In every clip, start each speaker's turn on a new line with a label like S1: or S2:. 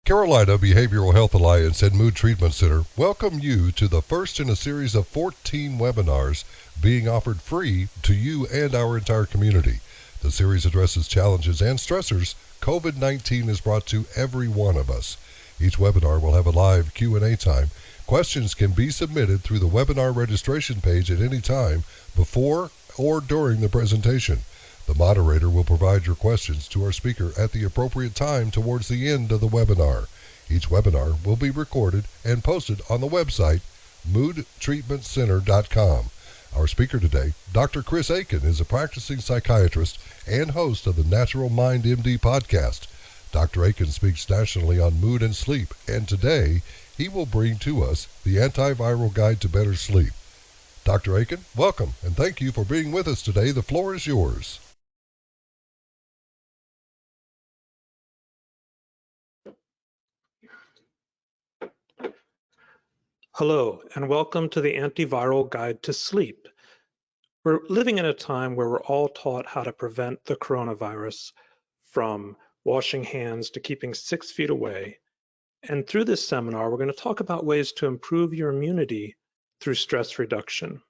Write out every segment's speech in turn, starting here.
S1: Carolina Behavioral Health Alliance and Mood Treatment Center welcome you to the first in a series of 14 webinars being offered free to you and our entire community. The series addresses challenges and stressors COVID-19 has brought to every one of us. Each webinar will have a live Q&A time. Questions can be submitted through the webinar registration page at any time before or during the presentation. The moderator will provide your questions to our speaker at the appropriate time towards the end of the webinar. Each webinar will be recorded and posted on the website moodtreatmentcenter.com. Our speaker today, Dr. Chris Aiken, is a practicing psychiatrist and host of the Natural Mind MD podcast. Dr. Aiken speaks nationally on mood and sleep, and today he will bring to us the Antiviral Guide to Better Sleep. Dr. Aiken, welcome, and thank you for being with us today. The floor is yours.
S2: Hello, and welcome to the Antiviral Guide to Sleep. We're living in a time where we're all taught how to prevent the coronavirus, from washing hands to keeping 6 feet away. And through this seminar, we're going to talk about ways to improve your immunity through stress reduction.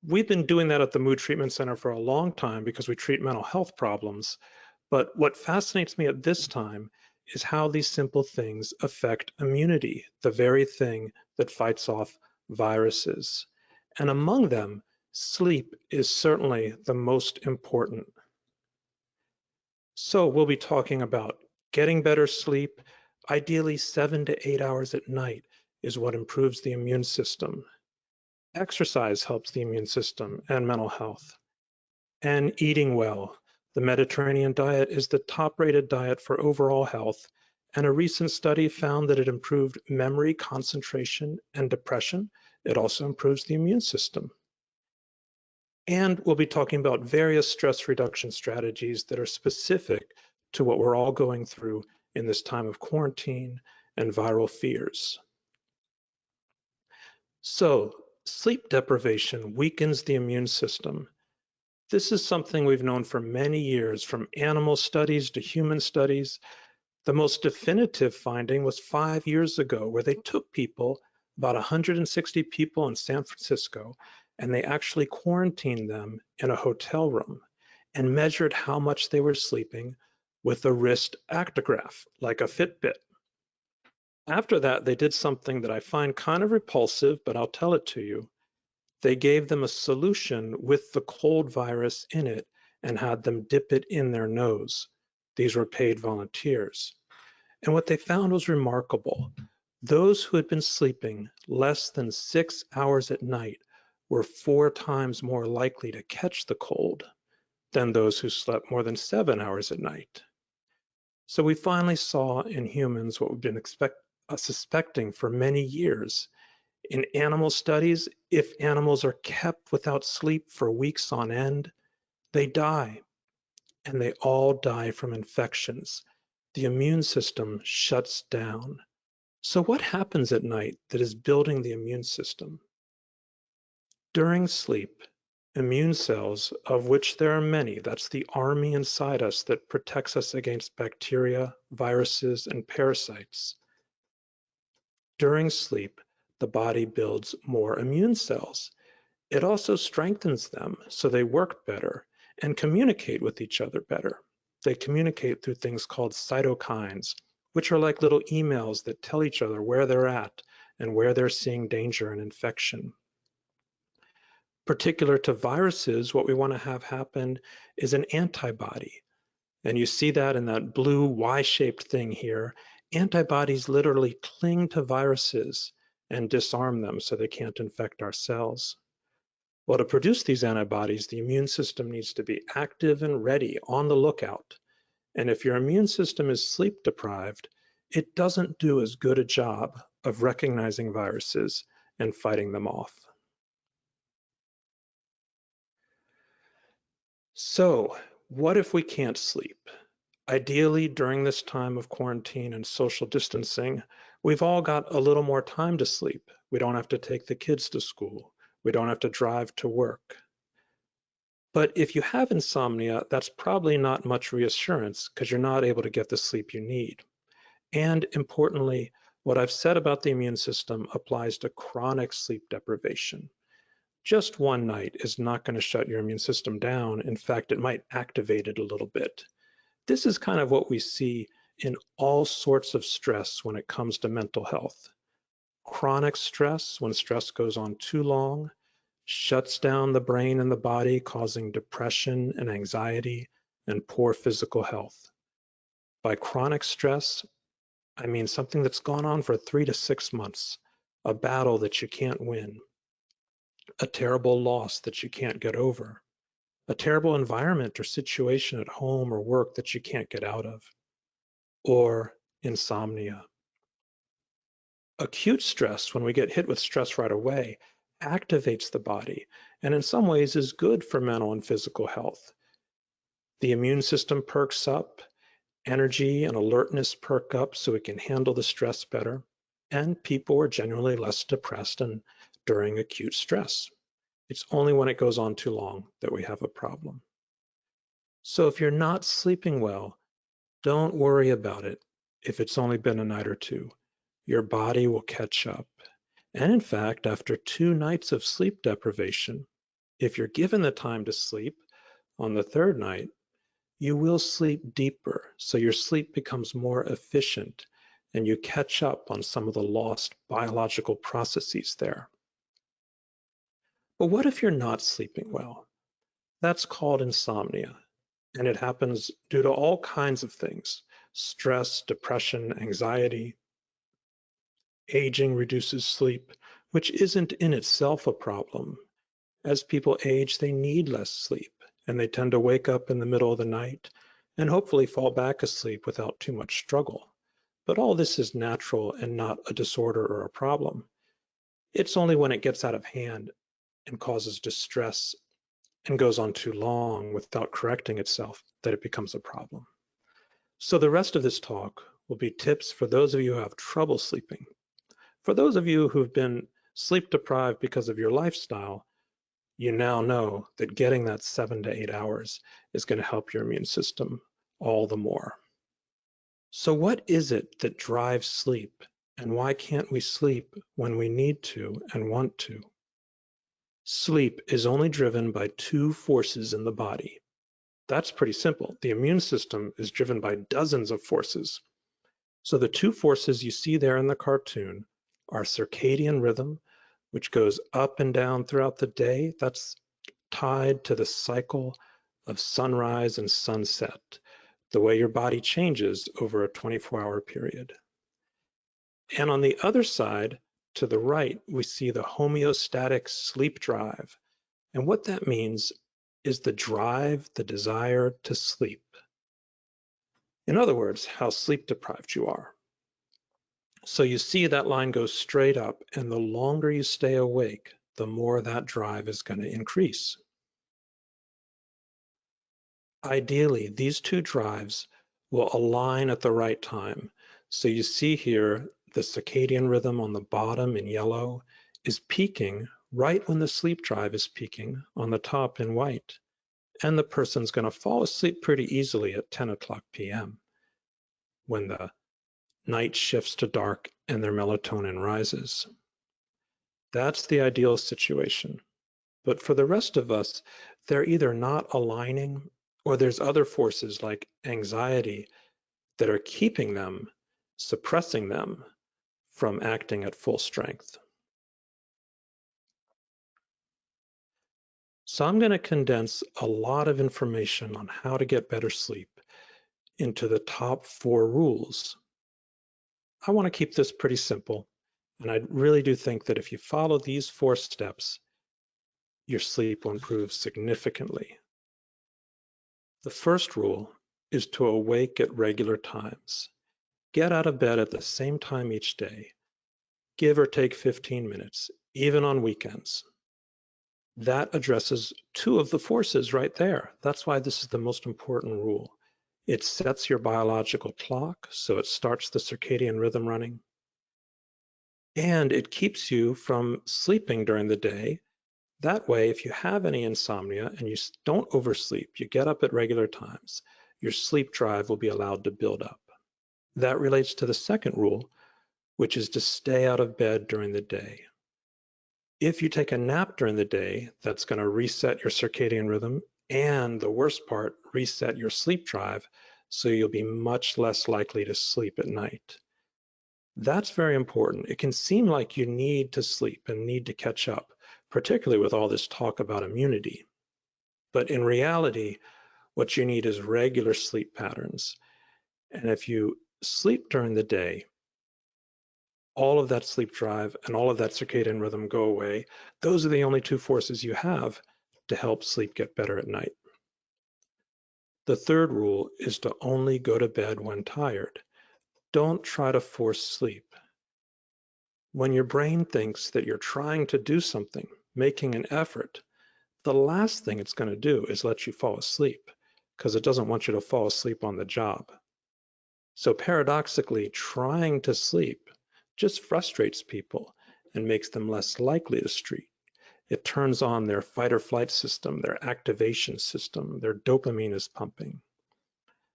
S2: We've been doing that at the Mood Treatment Center for a long time because we treat mental health problems. But what fascinates me at this time is how these simple things affect immunity, the very thing that fights off viruses. And among them, sleep is certainly the most important. So we'll be talking about getting better sleep. Ideally, 7 to 8 hours at night is what improves the immune system. Exercise helps the immune system and mental health. And eating well. The Mediterranean diet is the top-rated diet for overall health, and a recent study found that it improved memory, concentration, and depression. It also improves the immune system. And we'll be talking about various stress reduction strategies that are specific to what we're all going through in this time of quarantine and viral fears. So, sleep deprivation weakens the immune system. This is something we've known for many years, from animal studies to human studies. The most definitive finding was 5 years ago, where they took people, about 160 people in San Francisco, and they actually quarantined them in a hotel room and measured how much they were sleeping with a wrist actigraph, like a Fitbit. After that, they did something that I find kind of repulsive, but I'll tell it to you. They gave them a solution with the cold virus in it and had them dip it in their nose. These were paid volunteers. And what they found was remarkable. Those who had been sleeping less than 6 hours at night were 4 times more likely to catch the cold than those who slept more than 7 hours at night. So we finally saw in humans what we've been suspecting for many years. In animal studies, if animals are kept without sleep for weeks on end, they die, and they all die from infections. The immune system shuts down. So what happens at night that is building the immune system? During sleep, immune cells, of which there are many, that's the army inside us that protects us against bacteria, viruses, and parasites. During sleep, the body builds more immune cells. It also strengthens them so they work better and communicate with each other better. They communicate through things called cytokines, which are like little emails that tell each other where they're at and where they're seeing danger and infection. Particular to viruses, what we want to have happen is an antibody. And you see that in that blue Y-shaped thing here. Antibodies literally cling to viruses and disarm them so they can't infect our cells. Well, to produce these antibodies, the immune system needs to be active and ready, on the lookout. And if your immune system is sleep deprived, it doesn't do as good a job of recognizing viruses and fighting them off. So, what if we can't sleep? Ideally, during this time of quarantine and social distancing, we've all got a little more time to sleep. We don't have to take the kids to school. We don't have to drive to work. But if you have insomnia, that's probably not much reassurance because you're not able to get the sleep you need. And importantly, what I've said about the immune system applies to chronic sleep deprivation. Just one night is not going to shut your immune system down. In fact, it might activate it a little bit. This is kind of what we see in all sorts of stress when it comes to mental health. Chronic stress, when stress goes on too long, shuts down the brain and the body, causing depression and anxiety and poor physical health. By chronic stress, I mean something that's gone on for 3 to 6 months, a battle that you can't win, a terrible loss that you can't get over, a terrible environment or situation at home or work that you can't get out of, or insomnia. Acute stress, when we get hit with stress right away, activates the body and in some ways is good for mental and physical health. The immune system perks up, energy and alertness perk up so it can handle the stress better, and people are generally less depressed and during acute stress. It's only when it goes on too long that we have a problem. So if you're not sleeping well, don't worry about it if it's only been a night or two. Your body will catch up. And in fact, after 2 nights of sleep deprivation, if you're given the time to sleep on the 3rd night, you will sleep deeper, so your sleep becomes more efficient and you catch up on some of the lost biological processes there. But what if you're not sleeping well? That's called insomnia, and it happens due to all kinds of things: stress, depression, anxiety. Aging reduces sleep, which isn't in itself a problem. As people age, they need less sleep, and they tend to wake up in the middle of the night and hopefully fall back asleep without too much struggle. But all this is natural and not a disorder or a problem. It's only when it gets out of hand and causes distress and goes on too long without correcting itself that it becomes a problem. So the rest of this talk will be tips for those of you who have trouble sleeping. For those of you who've been sleep deprived because of your lifestyle, you now know that getting that 7 to 8 hours is going to help your immune system all the more. So what is it that drives sleep, and why can't we sleep when we need to and want to? Sleep is only driven by 2 forces in the body. That's pretty simple. The immune system is driven by dozens of forces. So the 2 forces you see there in the cartoon are circadian rhythm, which goes up and down throughout the day. That's tied to the cycle of sunrise and sunset, the way your body changes over a 24-hour period. And on the other side, to the right, we see the homeostatic sleep drive. And what that means is the drive, the desire to sleep. In other words, how sleep deprived you are. So you see that line goes straight up, and the longer you stay awake, the more that drive is going to increase. Ideally, these 2 drives will align at the right time. So you see here, the circadian rhythm on the bottom in yellow is peaking right when the sleep drive is peaking on the top in white. And the person's going to fall asleep pretty easily at 10 o'clock p.m. when the night shifts to dark and their melatonin rises. That's the ideal situation. But for the rest of us, they're either not aligning or there's other forces like anxiety that are keeping them, suppressing them from acting at full strength. So I'm going to condense a lot of information on how to get better sleep into the top 4 rules. I want to keep this pretty simple, and I really do think that if you follow these 4 steps, your sleep will improve significantly. The first rule is to awake at regular times. Get out of bed at the same time each day, give or take 15 minutes, even on weekends. That addresses 2 of the forces right there. That's why this is the most important rule. It sets your biological clock, so it starts the circadian rhythm running. And it keeps you from sleeping during the day. That way, if you have any insomnia and you don't oversleep, you get up at regular times, your sleep drive will be allowed to build up. That relates to the second rule, which is to stay out of bed during the day. If you take a nap during the day, that's going to reset your circadian rhythm and, the worst part, reset your sleep drive, so you'll be much less likely to sleep at night. That's very important. It can seem like you need to sleep and need to catch up, particularly with all this talk about immunity. But in reality, what you need is regular sleep patterns. And if you sleep during the day, all of that sleep drive and all of that circadian rhythm go away. Those are the only two forces you have to help sleep get better at night. The third rule is to only go to bed when tired. Don't try to force sleep. When your brain thinks that you're trying to do something, making an effort, the last thing it's going to do is let you fall asleep, because it doesn't want you to fall asleep on the job. So paradoxically, trying to sleep just frustrates people and makes them less likely to sleep. It turns on their fight or flight system, their activation system, their dopamine is pumping.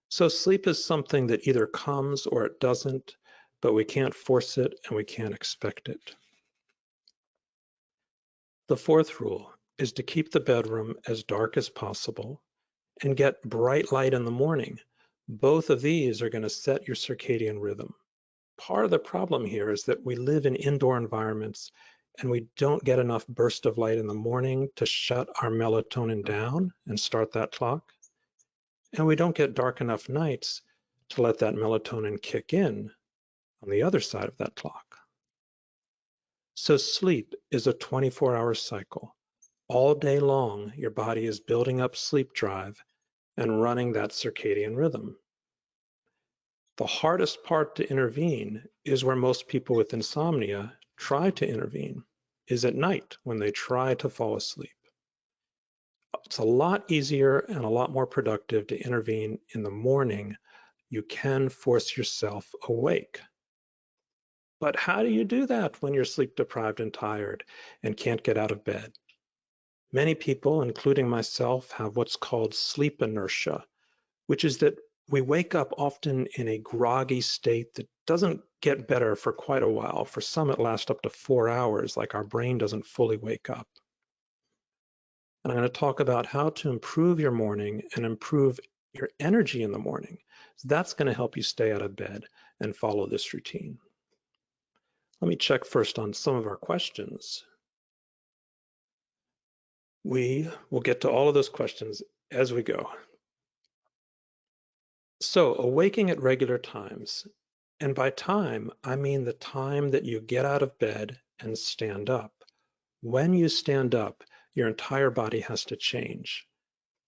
S2: So sleep is something that either comes or it doesn't, but we can't force it and we can't expect it. The fourth rule is to keep the bedroom as dark as possible and get bright light in the morning. Both of these are going to set your circadian rhythm. Part of the problem here is that we live in indoor environments and we don't get enough burst of light in the morning to shut our melatonin down and start that clock. And we don't get dark enough nights to let that melatonin kick in on the other side of that clock. So sleep is a 24-hour cycle. All day long, your body is building up sleep drive and running that circadian rhythm. The hardest part to intervene is where most people with insomnia try to intervene, is at night when they try to fall asleep. It's a lot easier and a lot more productive to intervene in the morning. You can force yourself awake. But how do you do that when you're sleep deprived and tired and can't get out of bed? Many people, including myself, have what's called sleep inertia, which is that we wake up often in a groggy state that doesn't get better for quite a while. For some, it lasts up to 4 hours, like our brain doesn't fully wake up. And I'm going to talk about how to improve your morning and improve your energy in the morning. So that's going to help you stay out of bed and follow this routine. Let me check first on some of our questions. We will get to all of those questions as we go. So, awaking at regular times. And by time, I mean the time that you get out of bed and stand up. When you stand up, your entire body has to change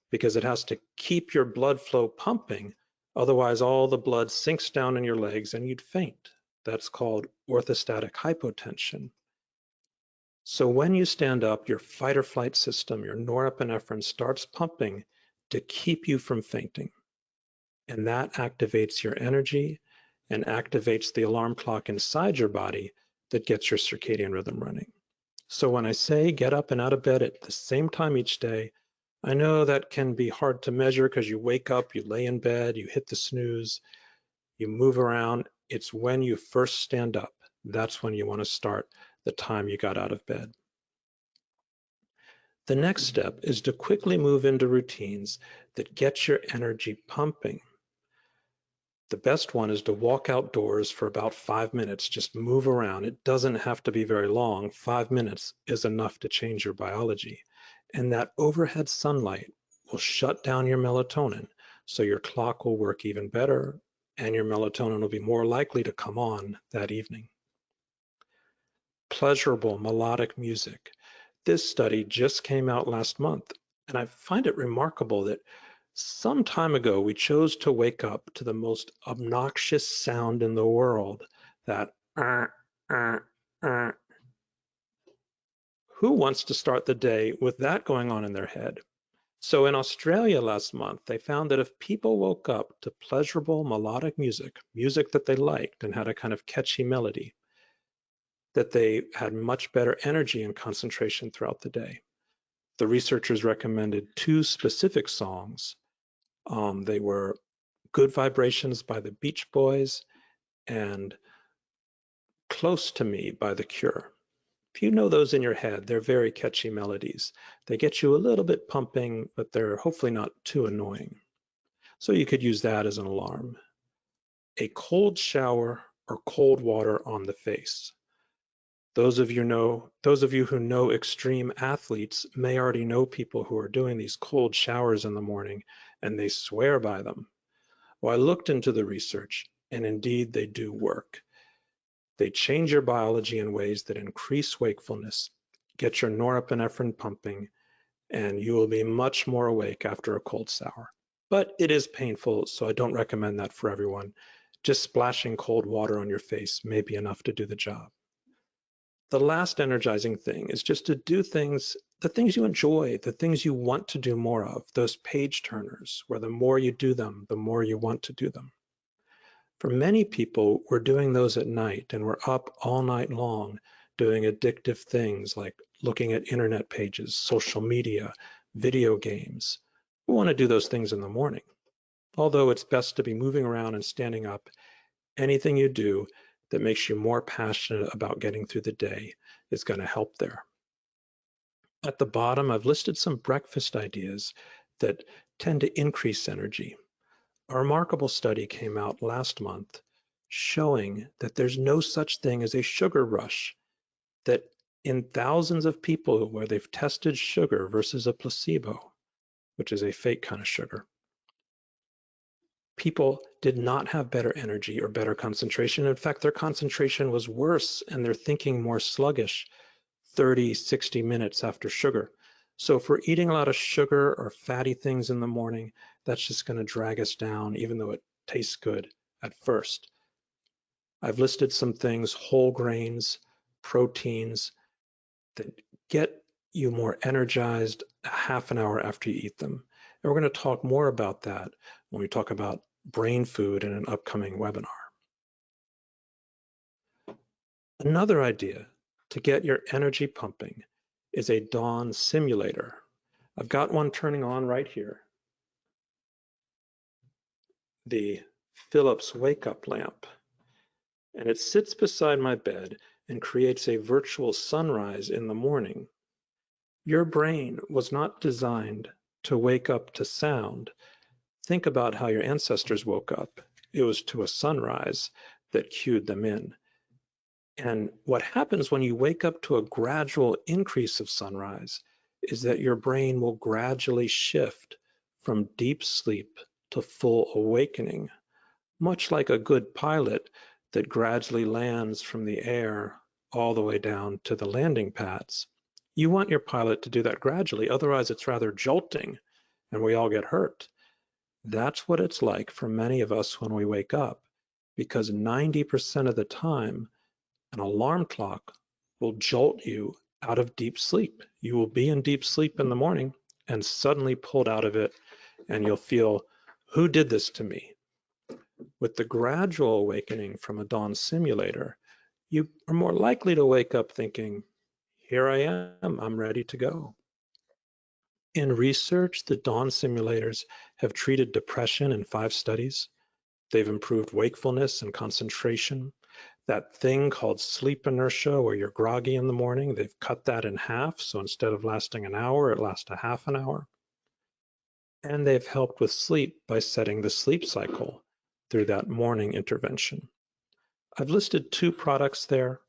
S2: because it has to keep your blood flow pumping. Otherwise, all the blood sinks down in your legs and you'd faint. That's called orthostatic hypotension. So when you stand up, your fight or flight system, your norepinephrine starts pumping to keep you from fainting. And that activates your energy and activates the alarm clock inside your body that gets your circadian rhythm running. So when I say get up and out of bed at the same time each day, I know that can be hard to measure because you wake up, you lay in bed, you hit the snooze, you move around. It's when you first stand up. That's when you want to start the time you got out of bed. The next step is to quickly move into routines that get your energy pumping. The best one is to walk outdoors for about 5 minutes, just move around. It doesn't have to be very long. 5 minutes is enough to change your biology. And that overhead sunlight will shut down your melatonin, so your clock will work even better and your melatonin will be more likely to come on that evening. Pleasurable melodic music. This study just came out last month, and I find it remarkable that some time ago, we chose to wake up to the most obnoxious sound in the world, that Who wants to start the day with that going on in their head? So in Australia last month, they found that if people woke up to pleasurable melodic music, music that they liked and had a kind of catchy melody, that they had much better energy and concentration throughout the day. The researchers recommended 2 specific songs. They were Good Vibrations by the Beach Boys and Close to Me by The Cure. If you know those in your head, they're very catchy melodies. They get you a little bit pumping, but they're hopefully not too annoying. So you could use that as an alarm. A cold shower or cold water on the face. Those of you who know extreme athletes may already know people who are doing these cold showers in the morning, and they swear by them. Well, I looked into the research, and indeed they do work. They change your biology in ways that increase wakefulness, get your norepinephrine pumping, and you will be much more awake after a cold shower. But it is painful, so I don't recommend that for everyone. Just splashing cold water on your face may be enough to do the job. The last energizing thing is just to do things, the things you enjoy, the things you want to do more of, those page turners, where the more you do them, the more you want to do them. For many people, we're doing those at night and we're up all night long doing addictive things like looking at internet pages, social media, video games. We want to do those things in the morning. Although it's best to be moving around and standing up, anything you do that makes you more passionate about getting through the day is going to help there. At the bottom, I've listed some breakfast ideas that tend to increase energy. A remarkable study came out last month showing that there's no such thing as a sugar rush, that in thousands of people where they've tested sugar versus a placebo, which is a fake kind of sugar, people did not have better energy or better concentration. In fact, their concentration was worse and their thinking more sluggish 30, 60 minutes after sugar. So if we're eating a lot of sugar or fatty things in the morning, that's just going to drag us down, even though it tastes good at first. I've listed some things, whole grains, proteins, that get you more energized a half an hour after you eat them. And we're going to talk more about that when we talk about brain food in an upcoming webinar. Another idea to get your energy pumping is a dawn simulator. I've got one turning on right here. The Philips wake up lamp. And it sits beside my bed and creates a virtual sunrise in the morning. Your brain was not designed to wake up to sound. Think about how your ancestors woke up. It was to a sunrise that cued them in. And what happens when you wake up to a gradual increase of sunrise is that your brain will gradually shift from deep sleep to full awakening, much like a good pilot that gradually lands from the air all the way down to the landing pads. You want your pilot to do that gradually, otherwise it's rather jolting and we all get hurt. That's what it's like for many of us when we wake up, because 90% of the time, an alarm clock will jolt you out of deep sleep. You will be in deep sleep in the morning and suddenly pulled out of it, and you'll feel, who did this to me? With the gradual awakening from a dawn simulator, you are more likely to wake up thinking, here I am, I'm ready to go. In research, the dawn simulators have treated depression in 5 studies. They've improved wakefulness and concentration. That thing called sleep inertia, where you're groggy in the morning, they've cut that in half. So instead of lasting an hour, it lasts a half an hour. And they've helped with sleep by setting the sleep cycle through that morning intervention. I've listed 2 products there.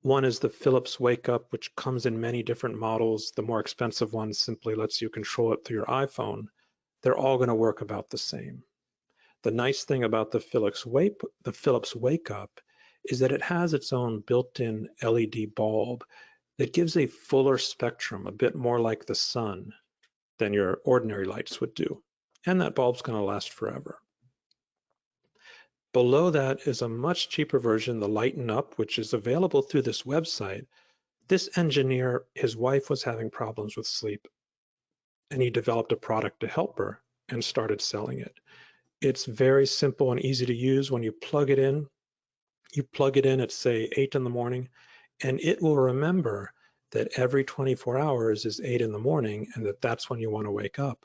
S2: One is the Philips Wake Up, which comes in many different models. The more expensive one simply lets you control it through your iPhone. They're all going to work about the same. The nice thing about the Philips Wake Up is that it has its own built-in LED bulb that gives a fuller spectrum, a bit more like the sun than your ordinary lights would do. And that bulb's going to last forever. Below that is a much cheaper version, the Lighten Up, which is available through this website. This engineer, his wife was having problems with sleep, and he developed a product to help her and started selling it. It's very simple and easy to use. When you plug it in at say 8 in the morning, and it will remember that every 24 hours is 8 in the morning and that that's when you want to wake up.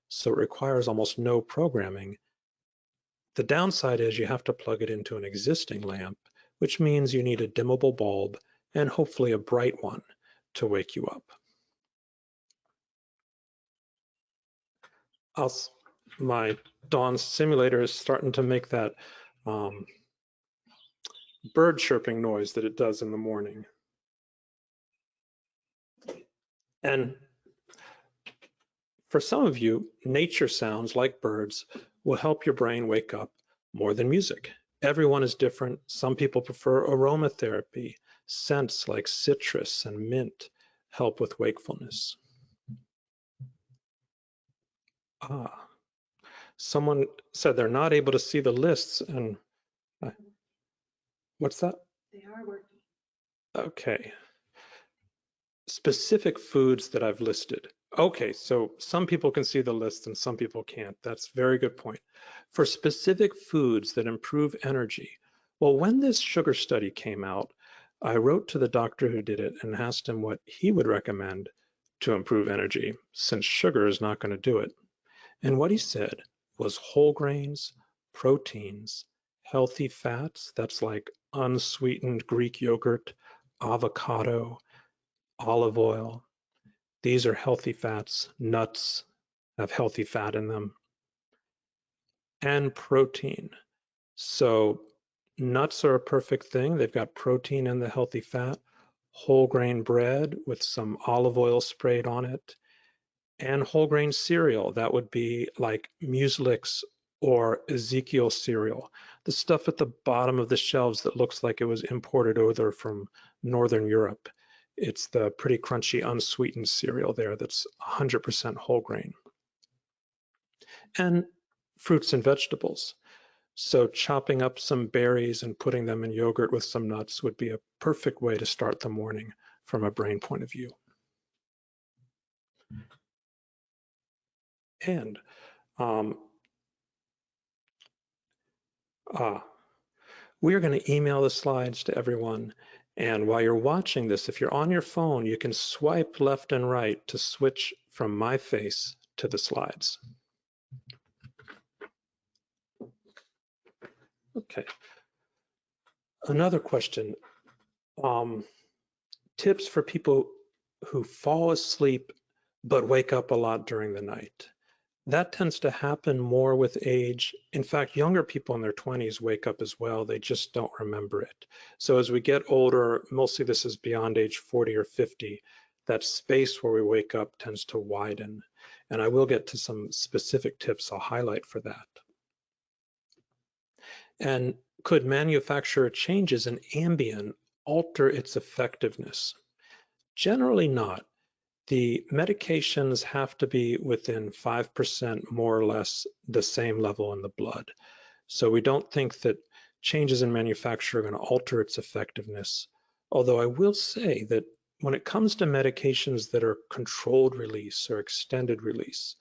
S2: So it requires almost no programming. The downside is you have to plug it into an existing lamp, which means you need a dimmable bulb and hopefully a bright one to wake you up. My Dawn simulator is starting to make that bird chirping noise that it does in the morning. And for some of you, nature sounds like birds will help your brain wake up more than music. Everyone is different. Some people prefer aromatherapy. Scents like citrus and mint help with wakefulness. Someone said they're not able to see the lists, and what's that?
S3: They are working.
S2: Okay. Specific foods that I've listed. Okay, so some people can see the list and some people can't. That's a very good point. For specific foods that improve energy, well, when this sugar study came out, I wrote to the doctor who did it and asked him what he would recommend to improve energy, since sugar is not going to do it. And what he said was whole grains, proteins, healthy fats, that's like unsweetened Greek yogurt, avocado, olive oil. These are healthy fats. Nuts have healthy fat in them. And protein. So nuts are a perfect thing. They've got protein and the healthy fat. Whole grain bread with some olive oil sprayed on it. And whole grain cereal. That would be like Mueslix or Ezekiel cereal. The stuff at the bottom of the shelves that looks like it was imported over from Northern Europe. It's the pretty crunchy, unsweetened cereal there that's 100% whole grain. And fruits and vegetables. So chopping up some berries and putting them in yogurt with some nuts would be a perfect way to start the morning from a brain point of view. And we are going to email the slides to everyone. And while you're watching this, if you're on your phone, you can swipe left and right to switch from my face to the slides. Okay. Another question. Tips for people who fall asleep but wake up a lot during the night. That tends to happen more with age. In fact, younger people in their 20s wake up as well. They just don't remember it. So as we get older, mostly this is beyond age 40 or 50, that space where we wake up tends to widen. And I will get to some specific tips I'll highlight for that. And could manufacturer changes in Ambien alter its effectiveness? Generally not. The medications have to be within 5% more or less the same level in the blood. So we don't think that changes in manufacture are going to alter its effectiveness. Although I will say that when it comes to medications that are controlled release or extended release,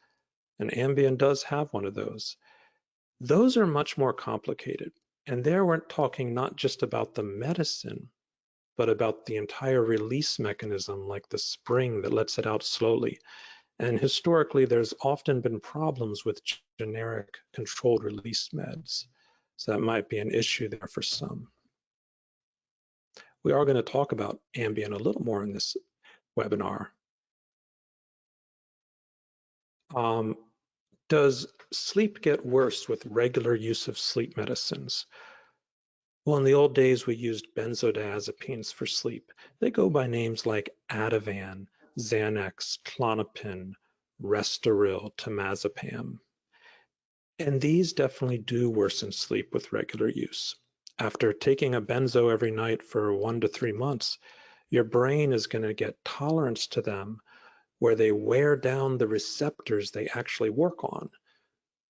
S2: and Ambien does have one of those are much more complicated. And there we're talking not just about the medicine, but about the entire release mechanism, like the spring that lets it out slowly. And historically, there's often been problems with generic controlled release meds. So that might be an issue there for some. We are going to talk about Ambien a little more in this webinar. Does sleep get worse with regular use of sleep medicines? Well, in the old days, we used benzodiazepines for sleep. They go by names like Ativan, Xanax, Klonopin, Restoril, Temazepam. And these definitely do worsen sleep with regular use. After taking a benzo every night for 1 to 3 months, your brain is going to get tolerance to them where they wear down the receptors they actually work on.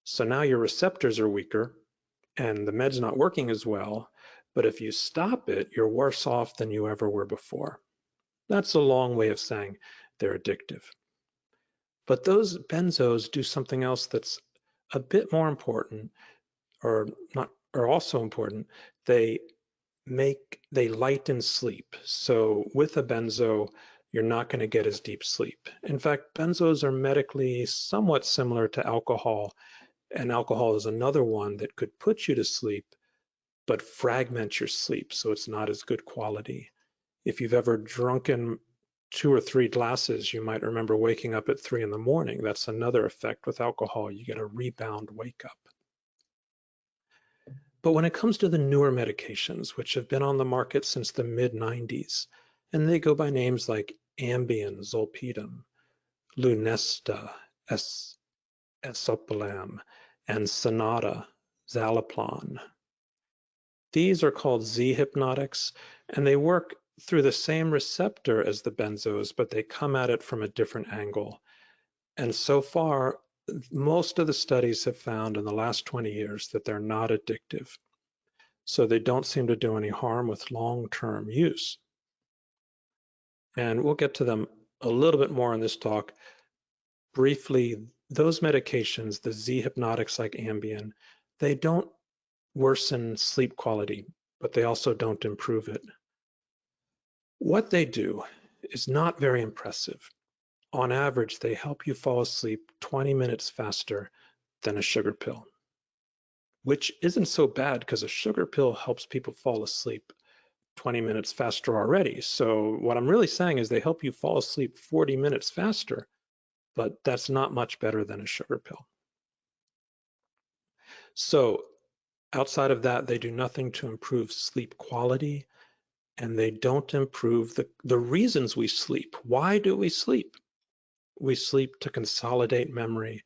S2: So now your receptors are weaker and the med's not working as well. But if you stop it, you're worse off than you ever were before. That's a long way of saying they're addictive. But those benzos do something else that's a bit more important, or also important. They lighten sleep. So with a benzo, you're not going to get as deep sleep. In fact, benzos are medically somewhat similar to alcohol And alcohol is another one that could put you to sleep, but fragment your sleep so it's not as good quality. If you've ever drunken 2 or 3 glasses, you might remember waking up at 3 in the morning. That's another effect with alcohol. You get a rebound wake up. But when it comes to the newer medications, which have been on the market since the mid-90s, and they go by names like Ambien, Zolpidem, Lunesta, Esopilam, and Sonata, Zaloplan. These are called Z-hypnotics, and they work through the same receptor as the benzos, but they come at it from a different angle. And so far, most of the studies have found in the last 20 years that they're not addictive. So they don't seem to do any harm with long-term use. And we'll get to them a little bit more in this talk. Briefly, those medications, the Z-hypnotics like Ambien, they don't worsen sleep quality, but they also don't improve it. What they do is not very impressive. On average, they help you fall asleep 20 minutes faster than a sugar pill, which isn't so bad because a sugar pill helps people fall asleep 20 minutes faster already. So what I'm really saying is they help you fall asleep 40 minutes faster, but that's not much better than a sugar pill. So outside of that, they do nothing to improve sleep quality, and they don't improve the reasons we sleep. Why do we sleep? We sleep to consolidate memory,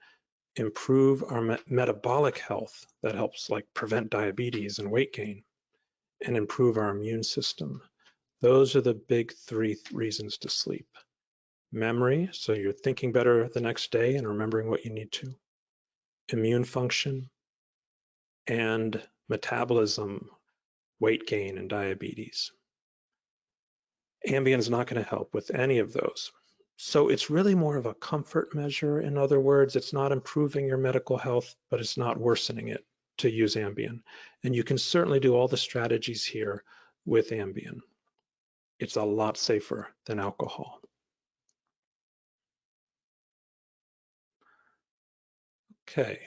S2: improve our metabolic health, that helps like prevent diabetes and weight gain, and improve our immune system. Those are the big 3 reasons to sleep. Memory, so you're thinking better the next day and remembering what you need to. Immune function, and metabolism, weight gain, and diabetes. Ambien is not going to help with any of those. So it's really more of a comfort measure. In other words, it's not improving your medical health, but it's not worsening it to use Ambien. And you can certainly do all the strategies here with Ambien. It's a lot safer than alcohol. Okay.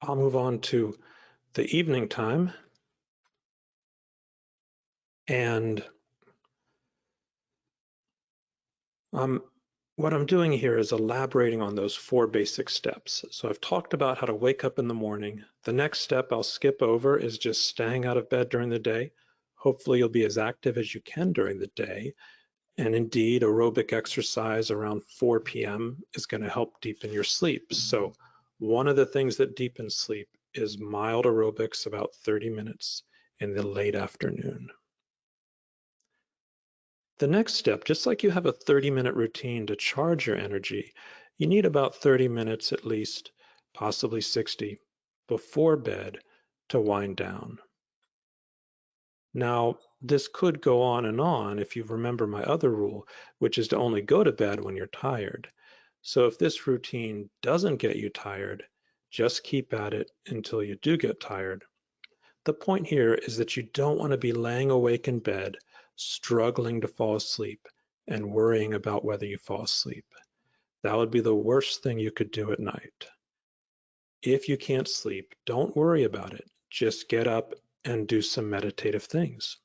S2: I'll move on to the evening time. And what I'm doing here is elaborating on those 4 basic steps. So I've talked about how to wake up in the morning. The next step I'll skip over is just staying out of bed during the day. Hopefully you'll be as active as you can during the day. And indeed, aerobic exercise around 4 p.m. is going to help deepen your sleep. So one of the things that deepens sleep is mild aerobics about 30 minutes in the late afternoon. The next step, just like you have a 30-minute routine to charge your energy, you need about 30 minutes at least, possibly 60, before bed to wind down. Now, this could go on if you remember my other rule, which is to only go to bed when you're tired. So if this routine doesn't get you tired, just keep at it until you do get tired. The point here is that you don't want to be laying awake in bed, struggling to fall asleep, and worrying about whether you fall asleep. That would be the worst thing you could do at night. If you can't sleep, don't worry about it. Just get up and do some meditative things.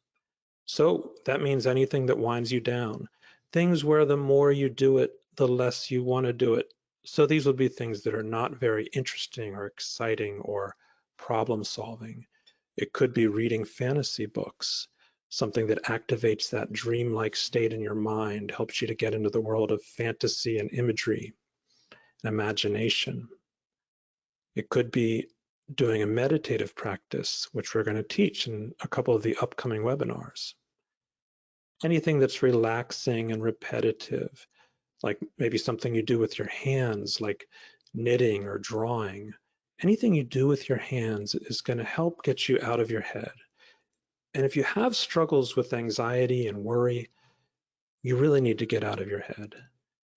S2: So that means anything that winds you down, things where the more you do it, the less you want to do it. So these would be things that are not very interesting or exciting or problem solving. It could be reading fantasy books, something that activates that dreamlike state in your mind, helps you to get into the world of fantasy and imagery and imagination. It could be doing a meditative practice, which we're going to teach in a couple of the upcoming webinars. Anything that's relaxing and repetitive, like maybe something you do with your hands, like knitting or drawing. Anything you do with your hands is going to help get you out of your head. And if you have struggles with anxiety and worry, you really need to get out of your head.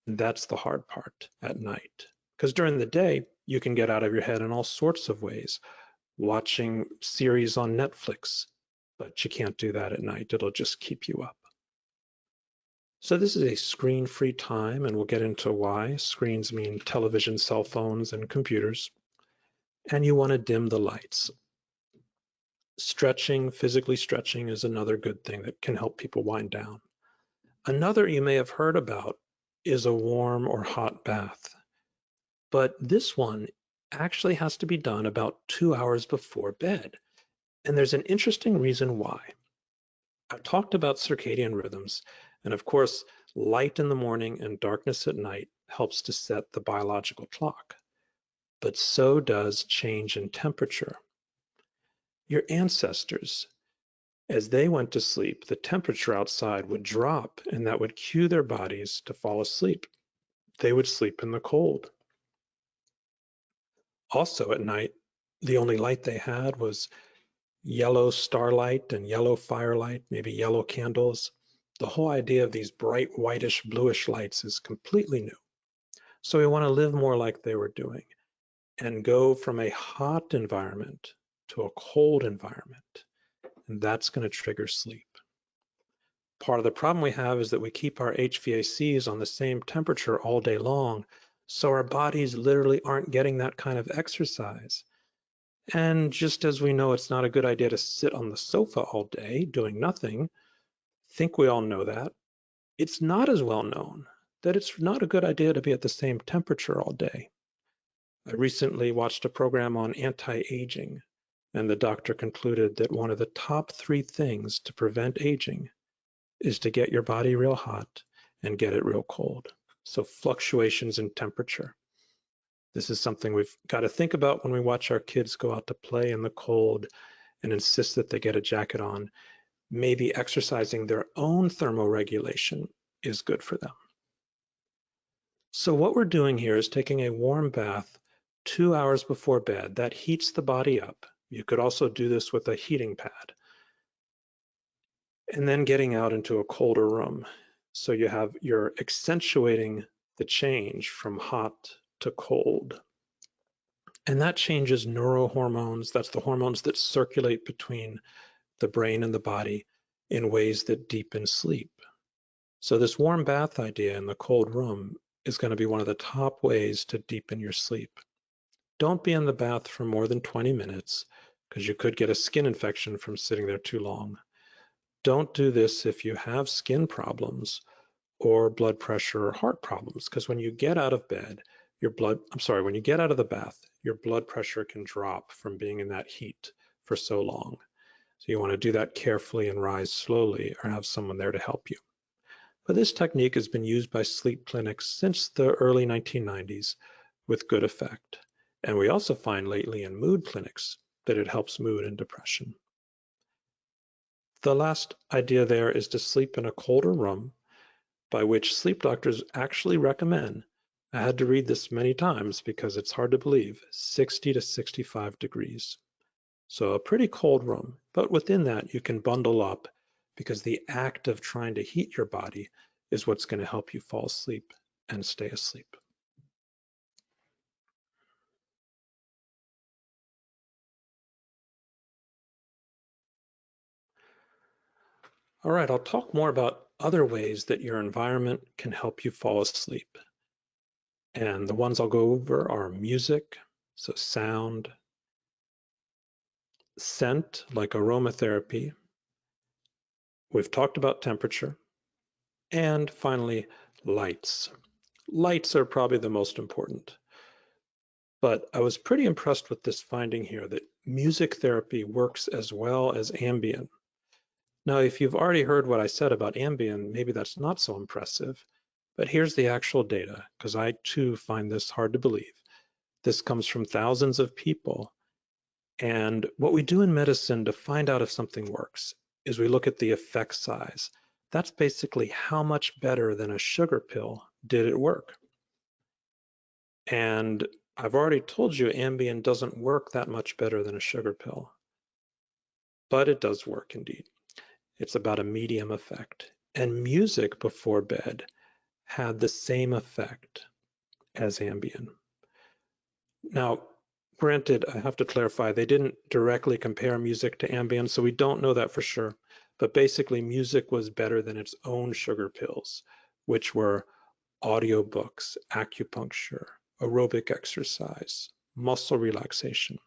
S2: And that's the hard part at night. Because during the day, you can get out of your head in all sorts of ways, watching series on Netflix, but you can't do that at night. It'll just keep you up. So this is a screen-free time, and we'll get into why. Screens mean television, cell phones, and computers. And you want to dim the lights. Stretching, physically stretching, is another good thing that can help people wind down. Another you may have heard about is a warm or hot bath. But this one actually has to be done about 2 hours before bed. And there's an interesting reason why. I talked about circadian rhythms, and of course, light in the morning and darkness at night helps to set the biological clock. But so does change in temperature. Your ancestors, as they went to sleep, the temperature outside would drop, and that would cue their bodies to fall asleep. They would sleep in the cold. Also at night, the only light they had was yellow starlight and yellow firelight, maybe yellow candles. The whole idea of these bright whitish bluish lights is completely new. So we want to live more like they were doing and go from a hot environment to a cold environment. And that's going to trigger sleep. Part of the problem we have is that we keep our HVACs on the same temperature all day long, so our bodies literally aren't getting that kind of exercise. And just as we know it's not a good idea to sit on the sofa all day doing nothing, I think we all know that, it's not as well known that it's not a good idea to be at the same temperature all day. I recently watched a program on anti-aging, and the doctor concluded that one of the top 3 things to prevent aging is to get your body real hot and get it real cold. So fluctuations in temperature. This is something we've got to think about when we watch our kids go out to play in the cold and insist that they get a jacket on. Maybe exercising their own thermoregulation is good for them. So what we're doing here is taking a warm bath 2 hours before bed. That heats the body up. You could also do this with a heating pad. And then getting out into a colder room. So you're accentuating the change from hot to cold. And that changes neurohormones. That's the hormones that circulate between the brain and the body in ways that deepen sleep. So this warm bath idea in the cold room is going to be one of the top ways to deepen your sleep. Don't be in the bath for more than 20 minutes because you could get a skin infection from sitting there too long. Don't do this if you have skin problems or blood pressure or heart problems, because when you get out of bed, when you get out of the bath, your blood pressure can drop from being in that heat for so long. So you want to do that carefully and rise slowly or have someone there to help you. But this technique has been used by sleep clinics since the early 1990s with good effect. And we also find lately in mood clinics that it helps mood and depression. The last idea there is to sleep in a colder room, by which sleep doctors actually recommend, I had to read this many times because it's hard to believe, 60 to 65 degrees. So a pretty cold room, but within that you can bundle up because the act of trying to heat your body is what's going to help you fall asleep and stay asleep. All right, I'll talk more about other ways that your environment can help you fall asleep. And the ones I'll go over are music, so sound, scent, like aromatherapy. We've talked about temperature. And finally, lights. Lights are probably the most important. But I was pretty impressed with this finding here that music therapy works as well as Ambien. Now, if you've already heard what I said about Ambien, maybe that's not so impressive. But here's the actual data, because I too find this hard to believe. This comes from thousands of people. And what we do in medicine to find out if something works is we look at the effect size. That's basically how much better than a sugar pill did it work. And I've already told you Ambien doesn't work that much better than a sugar pill, but it does work indeed. It's about a medium effect. And music before bed had the same effect as Ambien. Now, granted, I have to clarify, they didn't directly compare music to Ambien, so we don't know that for sure. But basically, music was better than its own sugar pills. which were audiobooks, acupuncture, aerobic exercise, muscle relaxation,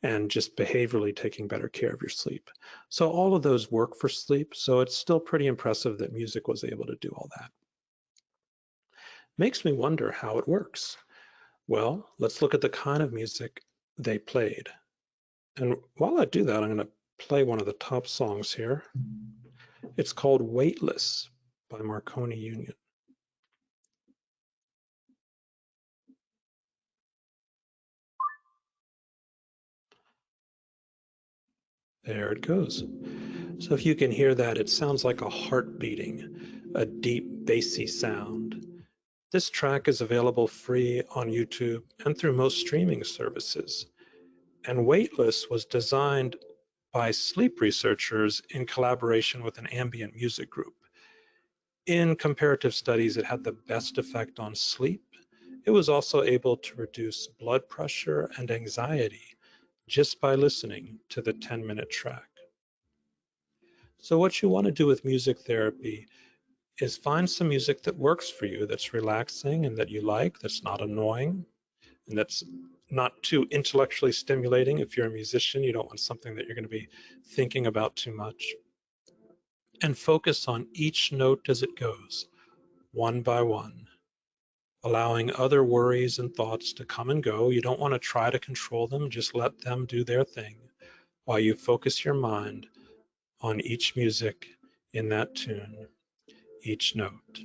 S2: and just behaviorally taking better care of your sleep. So all of those work for sleep, so it's still pretty impressive that music was able to do all that. Makes me wonder how it works. Well, let's look at the kind of music they played. And while I do that, I'm going to play one of the top songs here. It's called Weightless by Marconi Union. There it goes. So if you can hear that, it sounds like a heart beating, a deep bassy sound. This track is available free on YouTube and through most streaming services. And Weightless was designed by sleep researchers in collaboration with an ambient music group. In comparative studies, it had the best effect on sleep. It was also able to reduce blood pressure and anxiety just by listening to the 10-minute track. So what you want to do with music therapy is find some music that works for you, that's relaxing and that you like, that's not annoying, and that's not too intellectually stimulating. If you're a musician, you don't want something that you're going to be thinking about too much. And focus on each note as it goes, one by one, allowing other worries and thoughts to come and go. You don't want to try to control them, just let them do their thing while you focus your mind on each music in that tune, each note.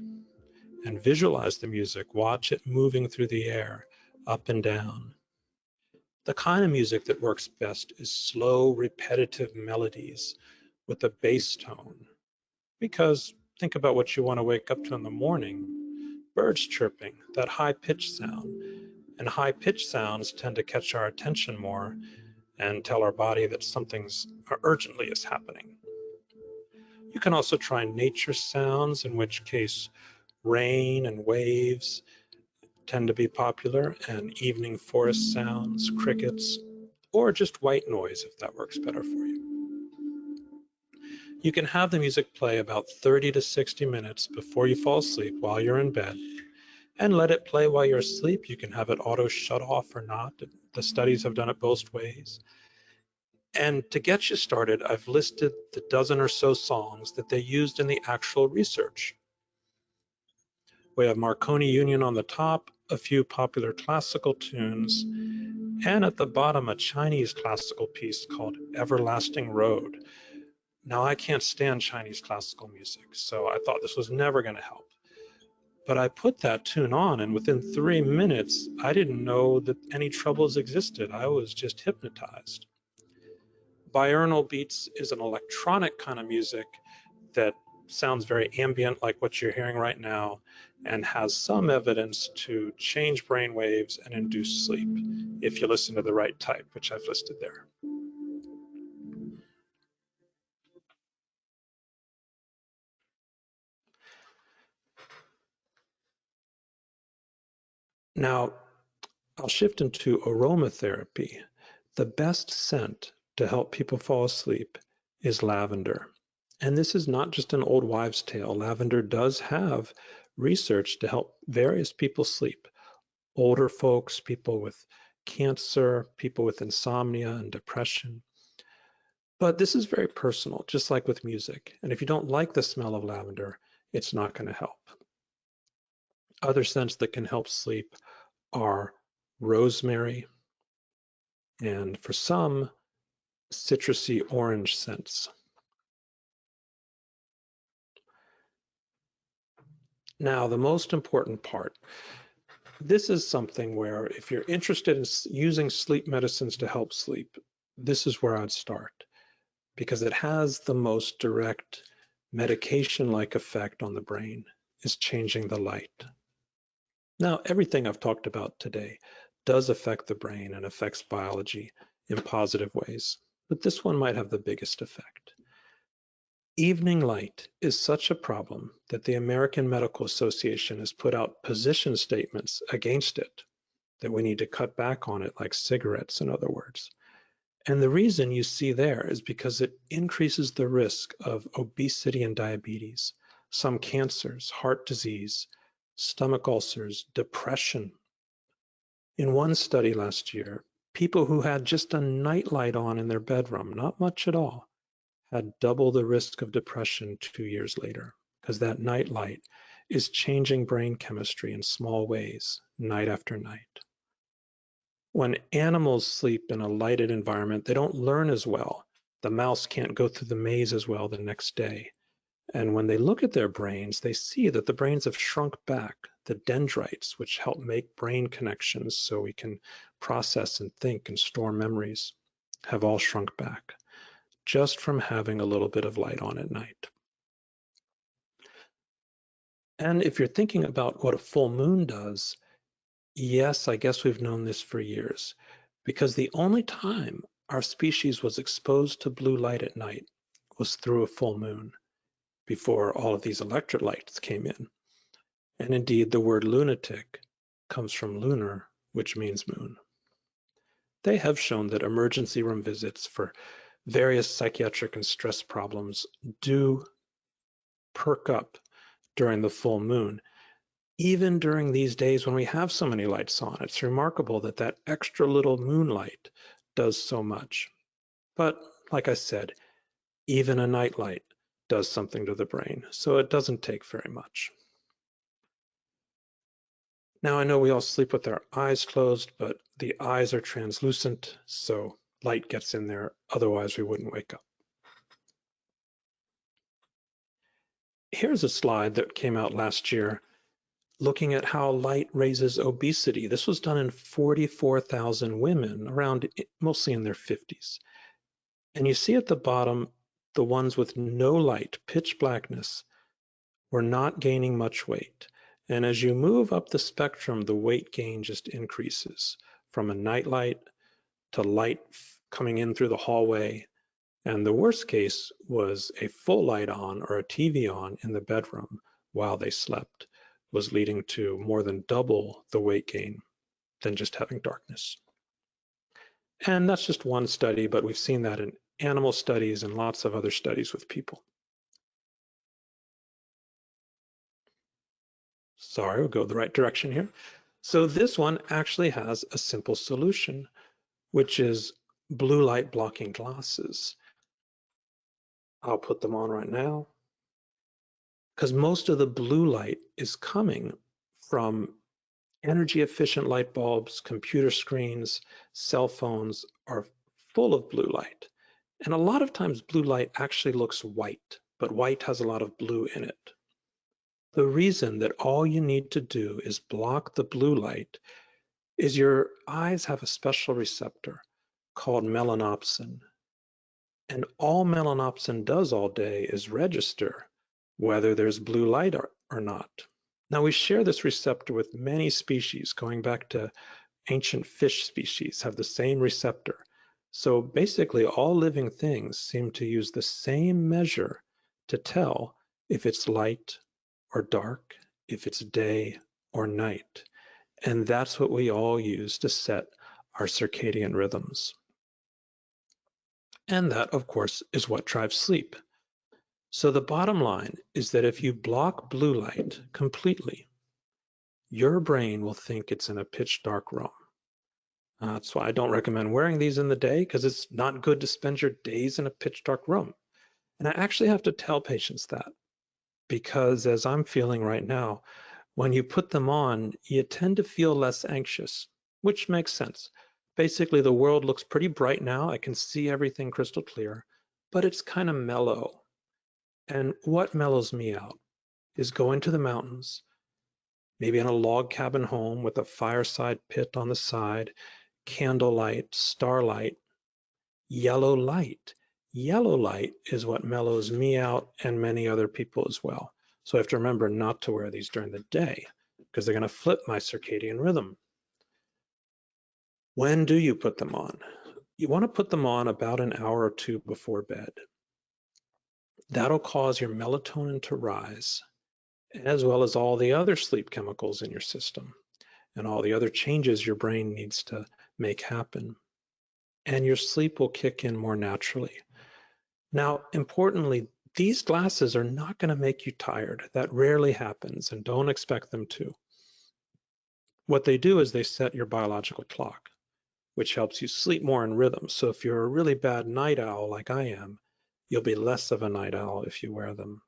S2: And visualize the music, watch it moving through the air, up and down. The kind of music that works best is slow, repetitive melodies with a bass tone. Because think about what you want to wake up to in the morning. Birds chirping, that high-pitched sound. And high-pitched sounds tend to catch our attention more and tell our body that something's urgently is happening. You can also try nature sounds, in which case rain and waves tend to be popular, and evening forest sounds, crickets, or just white noise if that works better for you. You can have the music play about 30 to 60 minutes before you fall asleep while you're in bed, and let it play while you're asleep. You can have it auto shut off or not. The studies have done it both ways. And to get you started, I've listed the dozen or so songs that they used in the actual research. We have Marconi Union on the top, a few popular classical tunes, and at the bottom a Chinese classical piece called Everlasting Road. Now, I can't stand Chinese classical music, so I thought this was never going to help. But I put that tune on, and within 3 minutes, I didn't know that any troubles existed. I was just hypnotized. Binaural beats is an electronic kind of music that sounds very ambient, like what you're hearing right now, and has some evidence to change brain waves and induce sleep if you listen to the right type, which I've listed there. Now, I'll shift into aromatherapy. The best scent to help people fall asleep is lavender. And this is not just an old wives' tale. Lavender does have research to help various people sleep. Older folks, people with cancer, people with insomnia and depression. But this is very personal, just like with music. And if you don't like the smell of lavender, it's not going to help. Other scents that can help sleep are rosemary, and for some, citrusy orange scents. Now, the most important part. This is something where if you're interested in using sleep medicines to help sleep, this is where I'd start, because it has the most direct medication-like effect on the brain, is changing the light. Now, everything I've talked about today does affect the brain and affects biology in positive ways, but this one might have the biggest effect. Evening light is such a problem that the American Medical Association has put out position statements against it, that we need to cut back on it, like cigarettes, in other words. And the reason you see there is because it increases the risk of obesity and diabetes. some cancers, heart disease, stomach ulcers, depression. In one study last year, people who had just a nightlight on in their bedroom, not much at all, had double the risk of depression 2 years later, because that nightlight is changing brain chemistry in small ways, night after night. When animals sleep in a lighted environment, they don't learn as well. The mouse can't go through the maze as well the next day. And when they look at their brains, they see that the brains have shrunk back. The dendrites, which help make brain connections so we can process and think and store memories, have all shrunk back just from having a little bit of light on at night. And if you're thinking about what a full moon does, yes, I guess we've known this for years, because the only time our species was exposed to blue light at night was through a full moon, before all of these electric lights came in. And indeed, the word lunatic comes from lunar, which means moon. They have shown that emergency room visits for various psychiatric and stress problems do perk up during the full moon. Even during these days when we have so many lights on, it's remarkable that that extra little moonlight does so much. But like I said, even a nightlight does something to the brain, so it doesn't take very much. Now I know we all sleep with our eyes closed, but the eyes are translucent, so light gets in there, otherwise we wouldn't wake up. Here's a slide that came out last year looking at how light raises obesity. This was done in 44,000 women, around mostly in their 50s. And you see at the bottom, the ones with no light, pitch blackness, were not gaining much weight. And as you move up the spectrum, the weight gain just increases from a nightlight to light coming in through the hallway. And the worst case was a full light on or a TV on in the bedroom while they slept, was leading to more than double the weight gain than just having darkness. And that's just one study, but we've seen that in animal studies and lots of other studies with people. Sorry, we'll go the right direction here. So this one actually has a simple solution, which is blue light blocking glasses. I'll put them on right now, because most of the blue light is coming from energy efficient light bulbs, computer screens, cell phones are full of blue light. And a lot of times blue light actually looks white, but white has a lot of blue in it. The reason that all you need to do is block the blue light is your eyes have a special receptor called melanopsin. And all melanopsin does all day is register whether there's blue light or not. Now we share this receptor with many species, going back to ancient fish species have the same receptor. So basically all living things seem to use the same measure to tell if it's light or dark, if it's day or night. And that's what we all use to set our circadian rhythms. And that, of course, is what drives sleep. So the bottom line is that if you block blue light completely, your brain will think it's in a pitch dark room. That's why I don't recommend wearing these in the day, because it's not good to spend your days in a pitch dark room. And I actually have to tell patients that, because as I'm feeling right now, when you put them on, you tend to feel less anxious, which makes sense. Basically, the world looks pretty bright now. I can see everything crystal clear, but it's kind of mellow. And what mellows me out is going to the mountains, maybe in a log cabin home with a fireside pit on the side, candlelight, starlight, yellow light. Yellow light is what mellows me out and many other people as well. So I have to remember not to wear these during the day because they're going to flip my circadian rhythm. When do you put them on? You want to put them on about an hour or two before bed. That'll cause your melatonin to rise, as well as all the other sleep chemicals in your system and all the other changes your brain needs to make happen. And your sleep will kick in more naturally. Now, importantly, These glasses are not going to make you tired. That rarely happens, and don't expect them to. What they do is they set your biological clock, which helps you sleep more in rhythm. So if you're a really bad night owl like I am, you'll be less of a night owl if you wear them.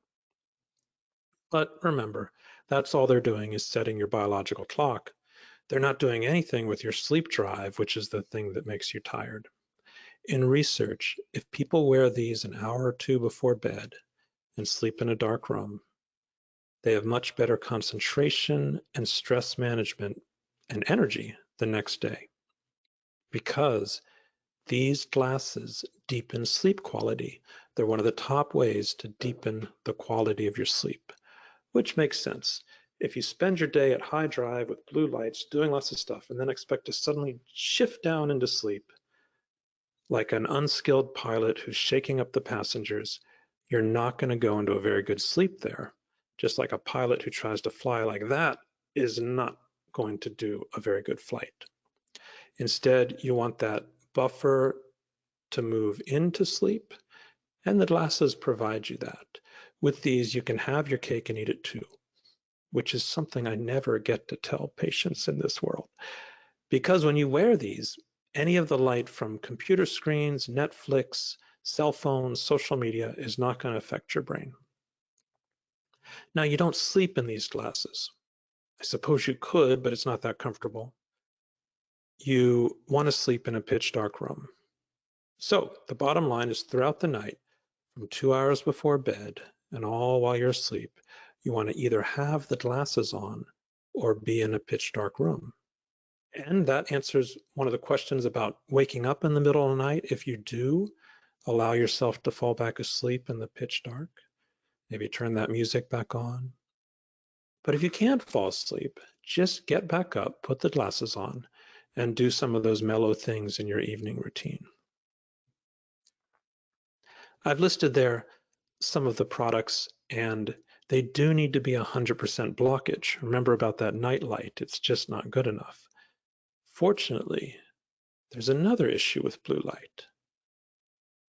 S2: But remember, that's all they're doing is setting your biological clock. They're not doing anything with your sleep drive, which is the thing that makes you tired. In research, if people wear these an hour or two before bed and sleep in a dark room, they have much better concentration and stress management and energy the next day, because these glasses deepen sleep quality. They're one of the top ways to deepen the quality of your sleep, which makes sense. If you spend your day at high drive with blue lights, doing lots of stuff, and then expect to suddenly shift down into sleep, like an unskilled pilot who's shaking up the passengers, you're not going to go into a very good sleep there. Just like a pilot who tries to fly like that is not going to do a very good flight. Instead, you want that buffer to move into sleep, and the glasses provide you that. With these, you can have your cake and eat it too, which is something I never get to tell patients in this world. Because when you wear these, any of the light from computer screens, Netflix, cell phones, social media is not going to affect your brain. Now, you don't sleep in these glasses. I suppose you could, but it's not that comfortable. You want to sleep in a pitch dark room. So the bottom line is throughout the night, from 2 hours before bed and all while you're asleep, you want to either have the glasses on or be in a pitch dark room. And that answers one of the questions about waking up in the middle of the night. If you do, allow yourself to fall back asleep in the pitch dark. Maybe turn that music back on. But if you can't fall asleep, just get back up, put the glasses on, and do some of those mellow things in your evening routine. I've listed there some of the products, and they do need to be 100% blockage. Remember about that night light, it's just not good enough. Fortunately, there's another issue with blue light.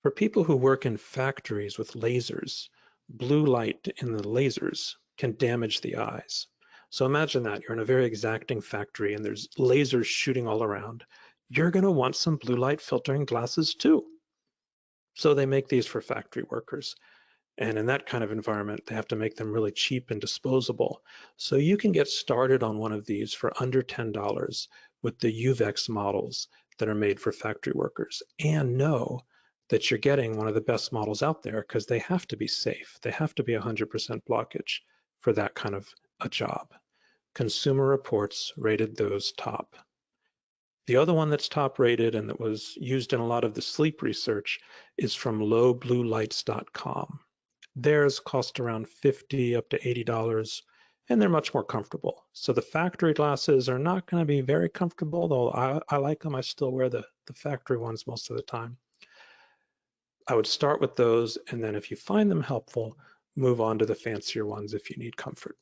S2: For people who work in factories with lasers, blue light in the lasers can damage the eyes. So imagine that you're in a very exacting factory and there's lasers shooting all around. You're going to want some blue light filtering glasses too. So they make these for factory workers. And in that kind of environment, they have to make them really cheap and disposable. So you can get started on one of these for under $10 with the UVEX models that are made for factory workers, and know that you're getting one of the best models out there because they have to be safe. They have to be 100% blockage for that kind of a job. Consumer Reports rated those top. The other one that's top rated and that was used in a lot of the sleep research is from lowbluelights.com. Theirs cost around $50 up to $80, and they're much more comfortable. So the factory glasses are not going to be very comfortable, though I like them. I still wear the factory ones most of the time. I would start with those, and then if you find them helpful, move on to the fancier ones if you need comfort.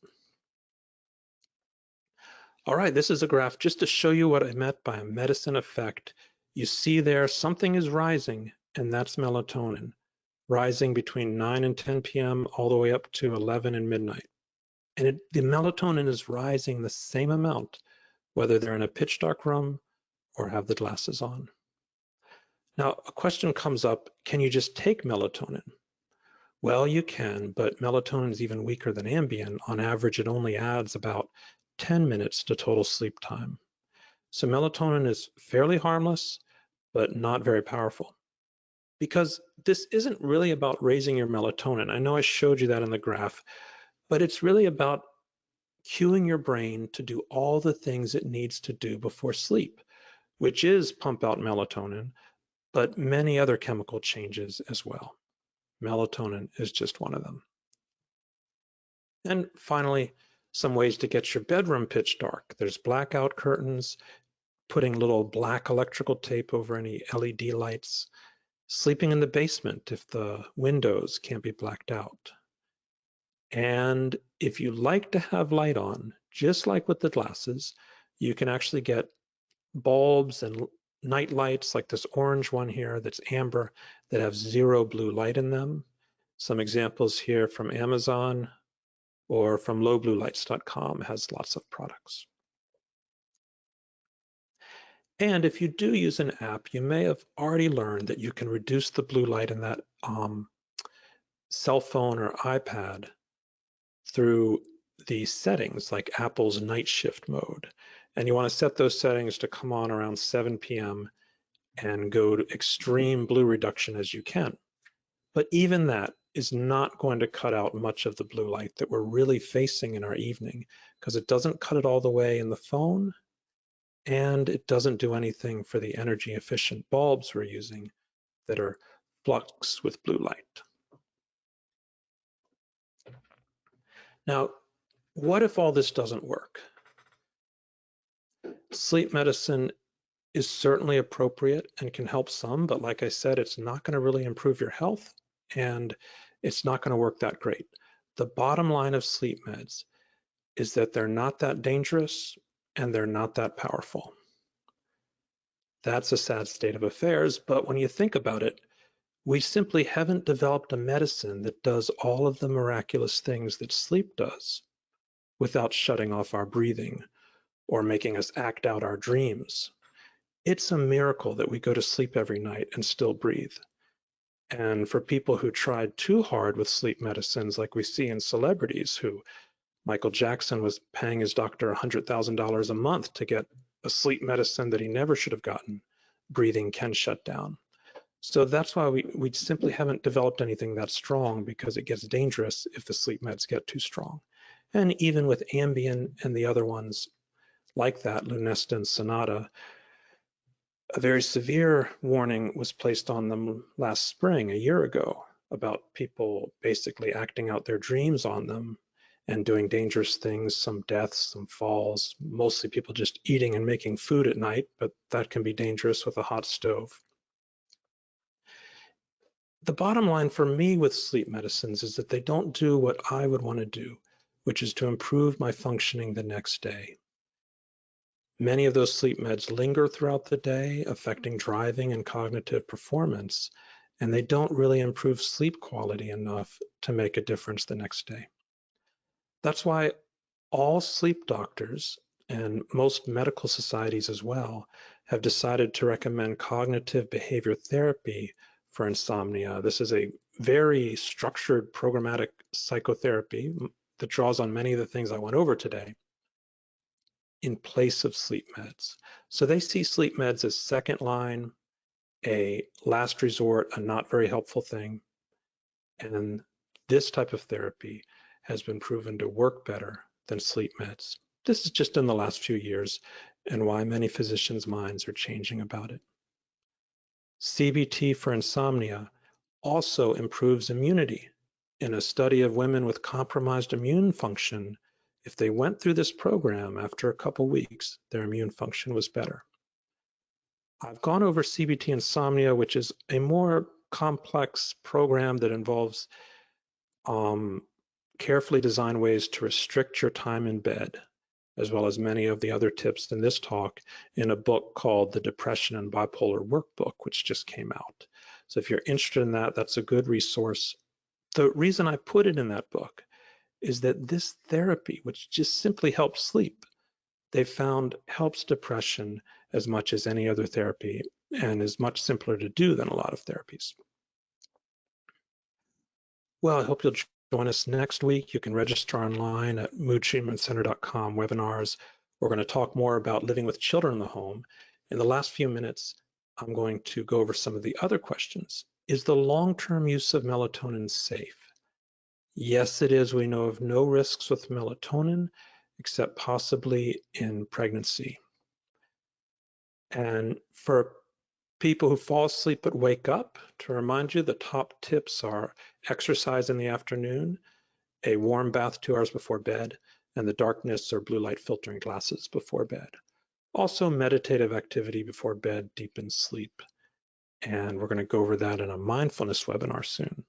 S2: All right, this is a graph just to show you what I meant by a medicine effect. You see there something is rising, and that's melatonin, rising between 9 and 10 p.m. all the way up to 11 and midnight. And the melatonin is rising the same amount, whether they're in a pitch dark room or have the glasses on. Now, a question comes up, can you just take melatonin? Well, you can, but melatonin is even weaker than Ambien. On average, it only adds about 10 minutes to total sleep time. So melatonin is fairly harmless, but not very powerful. Because this isn't really about raising your melatonin. I know I showed you that in the graph, but it's really about cueing your brain to do all the things it needs to do before sleep, which is pump out melatonin, but many other chemical changes as well. Melatonin is just one of them. And finally, some ways to get your bedroom pitch dark. There's blackout curtains, putting little black electrical tape over any LED lights, sleeping in the basement if the windows can't be blacked out. And if you like to have light on, just like with the glasses, you can actually get bulbs and night lights like this orange one here that's amber that have zero blue light in them. Some examples here from Amazon or from lowbluelights.com has lots of products. And if you do use an app, you may have already learned that you can reduce the blue light in that cell phone or iPad through the settings like Apple's night shift mode. And you want to set those settings to come on around 7 p.m. and go to extreme blue reduction as you can. But even that is not going to cut out much of the blue light that we're really facing in our evening, because it doesn't cut it all the way in the phone, and it doesn't do anything for the energy efficient bulbs we're using that are fluxed with blue light. Now, what if all this doesn't work? Sleep medicine is certainly appropriate and can help some, but like I said, it's not going to really improve your health, and it's not going to work that great. The bottom line of sleep meds is that they're not that dangerous and they're not that powerful. That's a sad state of affairs, but when you think about it, we simply haven't developed a medicine that does all of the miraculous things that sleep does without shutting off our breathing or making us act out our dreams. It's a miracle that we go to sleep every night and still breathe. And for people who tried too hard with sleep medicines, like we see in celebrities who Michael Jackson was paying his doctor $100,000 a month to get a sleep medicine that he never should have gotten, breathing can shut down. So that's why we simply haven't developed anything that strong, because it gets dangerous if the sleep meds get too strong. And even with Ambien and the other ones like that, Lunesta and Sonata, a very severe warning was placed on them last spring, a year ago, about people basically acting out their dreams on them and doing dangerous things, some deaths, some falls, mostly people just eating and making food at night, but that can be dangerous with a hot stove. The bottom line for me with sleep medicines is that they don't do what I would want to do, which is to improve my functioning the next day. Many of those sleep meds linger throughout the day, affecting driving and cognitive performance, and they don't really improve sleep quality enough to make a difference the next day. That's why all sleep doctors and most medical societies as well have decided to recommend cognitive behavior therapy for insomnia. This is a very structured programmatic psychotherapy that draws on many of the things I went over today in place of sleep meds. So they see sleep meds as second line, a last resort, a not very helpful thing. And this type of therapy has been proven to work better than sleep meds. This is just in the last few years, and why many physicians' minds are changing about it. CBT for insomnia also improves immunity. In a study of women with compromised immune function, if they went through this program after a couple weeks, their immune function was better. I've gone over CBT insomnia, which is a more complex program that involves carefully designed ways to restrict your time in bed, as well as many of the other tips in this talk, in a book called The Depression and Bipolar Workbook, which just came out. So if you're interested in that, that's a good resource. The reason I put it in that book is that this therapy, which just simply helps sleep, they found helps depression as much as any other therapy and is much simpler to do than a lot of therapies. Well, I hope you'll join us next week. You can register online at moodtreatmentcenter.com webinars. We're going to talk more about living with children in the home. In the last few minutes, I'm going to go over some of the other questions. Is the long-term use of melatonin safe? Yes, it is. We know of no risks with melatonin, except possibly in pregnancy. And for people who fall asleep but wake up, to remind you, the top tips are exercise in the afternoon, a warm bath 2 hours before bed, and the darkness or blue light filtering glasses before bed. Also, meditative activity before bed deepens sleep. And we're going to go over that in a mindfulness webinar soon.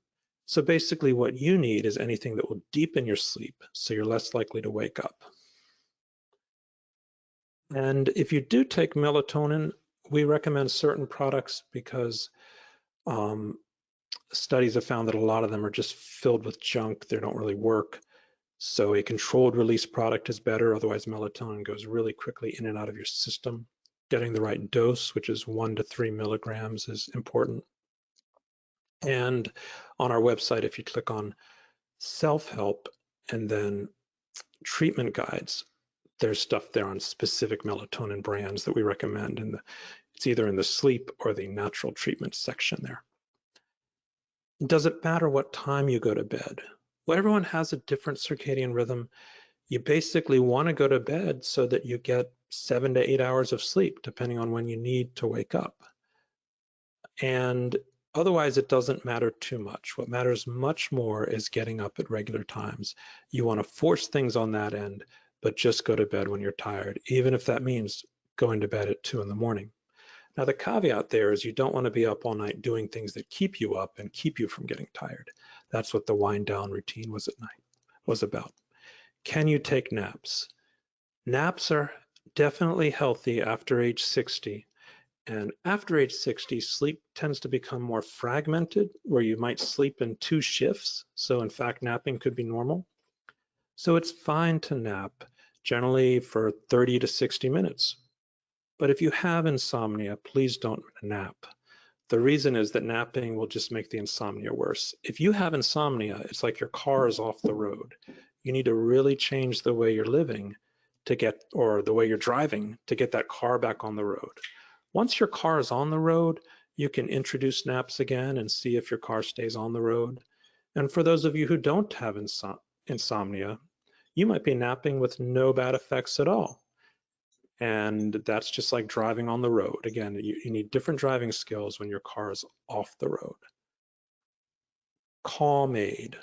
S2: So basically what you need is anything that will deepen your sleep so you're less likely to wake up. And if you do take melatonin, we recommend certain products because studies have found that a lot of them are just filled with junk. They don't really work. So a controlled release product is better. Otherwise, melatonin goes really quickly in and out of your system. Getting the right dose, which is 1 to 3 milligrams, is important. And on our website, if you click on self-help and then treatment guides, there's stuff there on specific melatonin brands that we recommend. And it's either in the sleep or the natural treatment section there. Does it matter what time you go to bed? Well, everyone has a different circadian rhythm. You basically want to go to bed so that you get 7 to 8 hours of sleep, depending on when you need to wake up. And otherwise, it doesn't matter too much. What matters much more is getting up at regular times. You want to force things on that end, but just go to bed when you're tired, even if that means going to bed at 2 in the morning. Now, the caveat there is you don't want to be up all night doing things that keep you up and keep you from getting tired. That's what the wind down routine was about. Can you take naps? Naps are definitely healthy after age 60. And after age 60, sleep tends to become more fragmented, where you might sleep in 2 shifts. So in fact, napping could be normal. So it's fine to nap, generally for 30 to 60 minutes. But if you have insomnia, please don't nap. The reason is that napping will just make the insomnia worse. If you have insomnia, it's like your car is off the road. You need to really change the way you're living to get, or the way you're driving to get that car back on the road. Once your car is on the road, you can introduce naps again and see if your car stays on the road. And for those of you who don't have insomnia, you might be napping with no bad effects at all. And that's just like driving on the road. Again, you need different driving skills when your car is off the road. Calm Aid.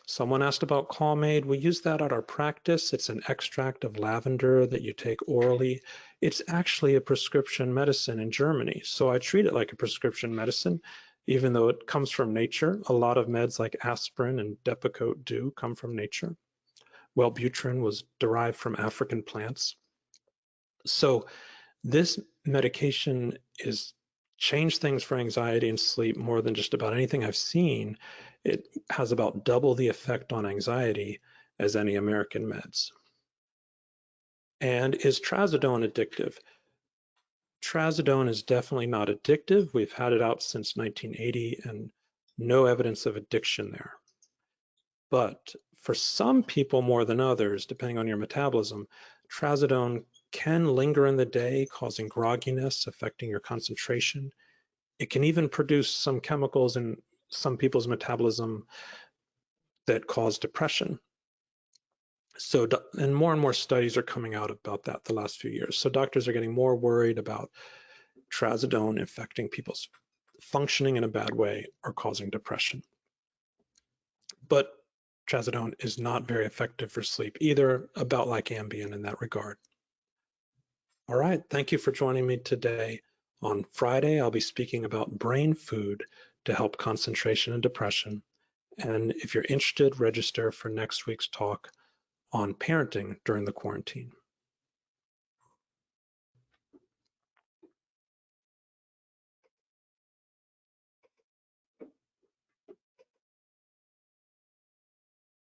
S2: Someone asked about Calm Aid. We use that at our practice. It's an extract of lavender that you take orally. It's actually a prescription medicine in Germany. So I treat it like a prescription medicine, even though it comes from nature. A lot of meds like aspirin and Depakote do come from nature. Wellbutrin was derived from African plants. So this medication is changed things for anxiety and sleep more than just about anything I've seen. It has about double the effect on anxiety as any American meds. And is trazodone addictive? Trazodone is definitely not addictive. We've had it out since 1980 and no evidence of addiction there. But for some people more than others, depending on your metabolism, trazodone can linger in the day, causing grogginess, affecting your concentration. It can even produce some chemicals in some people's metabolism that cause depression. So, and more studies are coming out about that the last few years. So doctors are getting more worried about trazodone affecting people's functioning in a bad way or causing depression. But trazodone is not very effective for sleep either, about like Ambien in that regard. All right, thank you for joining me today. On Friday, I'll be speaking about brain food to help concentration and depression. And if you're interested, register for next week's talk on parenting during the quarantine.